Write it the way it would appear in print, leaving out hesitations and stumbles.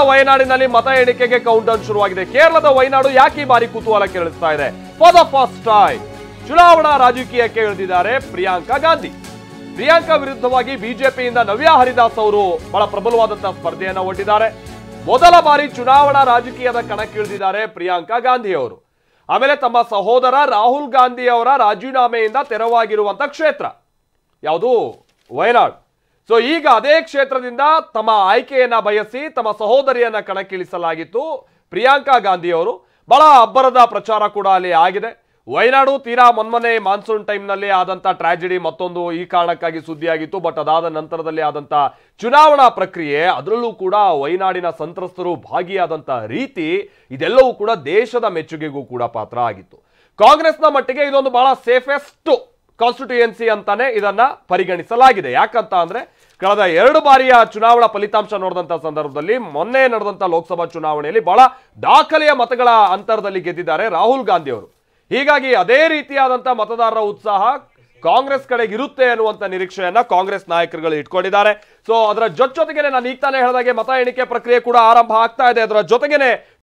ವಯನಾಡಿನಲ್ಲಿ ಮತ ಎಣಿಕೆಗೆ count down ಶುರುವಾಗಿದೆ. ಕೇರಳದ ವಯನಾಡು ಯಾಕೆ ಈ ಬಾರಿ ಕುತೂಹಲ ಕೆರಳಿಸ್ತಾ ಇದೆ? ಫಾರ್ ದ ಫಸ್ಟ್ ಟೈಮ್ ಚುನಾವಣಾ ರಾಜಕೀಯಕ್ಕೆ ಇಳಿದಿದ್ದಾರೆ ಪ್ರಿಯಾಂಕಾ ಗಾಂಧಿ. ಪ್ರಿಯಾಂಕಾ ವಿರುದ್ಧವಾಗಿ ಬಿಜೆಪಿಯಿಂದ ನವ್ಯಾ ಹರಿದಾಸ್ ಅವರು ಬಹಳ ಪ್ರಬಲವಾದಂತಹ ಸ್ಪರ್ಧೆಯನ್ನ ಒಡ್ಡಿದ್ದಾರೆ. ಮೊದಲ ಬಾರಿ ಚುನಾವಣಾ ರಾಜಕೀಯದ ಕಣಕ್ಕಿಳಿದಿದ್ದಾರೆ ಪ್ರಿಯಾಂಕಾ ಗಾಂಧಿ ಅವರು. ಆಮೇಲೆ ತಮ್ಮ ಸಹೋದರ ರಾಹುಲ್ ಗಾಂಧಿ ಅವರ ರಾಜೀನಾಮೆಯಿಂದ ತೆರವಾಗಿರುವಂತ ಕ್ಷೇತ್ರ ಯಾವುದು? ವಯನಾಡು. ಸೊ ಈಗ ಅದೇ ಕ್ಷೇತ್ರದಿಂದ ತಮ್ಮ ಆಯ್ಕೆಯನ್ನ ಬಯಸಿ ತಮ್ಮ ಸಹೋದರಿಯನ್ನ ಕಣಕ್ಕಿಳಿಸಲಾಗಿತ್ತು ಪ್ರಿಯಾಂಕಾ ಗಾಂಧಿ ಅವರು. ಬಹಳ ಅಬ್ಬರದ ಪ್ರಚಾರ ಕೂಡ ಅಲ್ಲಿ ಆಗಿದೆ. ವಯನಾಡು ತೀರಾ ಮೊನ್ನೆ ಮಾನ್ಸೂನ್ ಟೈಮ್ನಲ್ಲಿ ಆದಂತ ಟ್ರಾಜಿಡಿ ಮತ್ತೊಂದು ಈ ಕಾರಣಕ್ಕಾಗಿ ಸುದ್ದಿಯಾಗಿತ್ತು. ಬಟ್ ಅದಾದ ನಂತರದಲ್ಲಿ ಆದಂತ ಚುನಾವಣಾ ಪ್ರಕ್ರಿಯೆ, ಅದರಲ್ಲೂ ಕೂಡ ವಯನಾಡಿನ ಸಂತ್ರಸ್ತರು ಭಾಗಿಯಾದಂತ ರೀತಿ, ಇದೆಲ್ಲವೂ ಕೂಡ ದೇಶದ ಮೆಚ್ಚುಗೆಗೂ ಕೂಡ ಪಾತ್ರ ಆಗಿತ್ತು. ಕಾಂಗ್ರೆಸ್ನ ಮಟ್ಟಿಗೆ ಇದೊಂದು ಬಹಳ ಸೇಫೆಸ್ಟ್ ಕಾನ್ಸ್ಟಿಟ್ಯೂಯೆನ್ಸಿ ಅಂತಾನೆ ಇದನ್ನ ಪರಿಗಣಿಸಲಾಗಿದೆ. ಯಾಕಂತ ಅಂದ್ರೆ ಕಳೆದ 2 ಬಾರಿಯ ಚುನಾವಣಾ ಫಲಿತಾಂಶ ನೋಡಿದಂತ ಸಂದರ್ಭದಲ್ಲಿ ಮೊನ್ನೆ ನಡೆದಂತ ಲೋಕಸಭಾ ಚುನಾವಣೆಯಲ್ಲಿ ಬಹಳ ದಾಖಲೆಯ ಮತಗಳ ಅಂತರದಲ್ಲಿ ಗೆದ್ದಿದ್ದಾರೆ ರಾಹುಲ್ ಗಾಂಧಿ ಅವರು. ಹೀಗಾಗಿ ಅದೇ ರೀತಿಯಾದಂತ ಮತದಾರರ ಉತ್ಸಾಹ ಕಾಂಗ್ರೆಸ್ ಕಡೆಗೆ ಇರುತ್ತೆ ಅನ್ನುವಂತ ನಿರೀಕ್ಷೆಯನ್ನ ಕಾಂಗ್ರೆಸ್ ನಾಯಕರುಗಳು ಇಟ್ಕೊಂಡಿದ್ದಾರೆ. ಸೊ ಅದರ ಜೊತೆಗೇನೆ ನಾನು ಈಗ ತಾನೇ ಹೇಳಿದಾಗೆ ಮತ ಎಣಿಕೆ ಪ್ರಕ್ರಿಯೆ ಕೂಡ ಆರಂಭ ಆಗ್ತಾ ಇದೆ. ಅದರ ಜೊತೆಗೇನೆ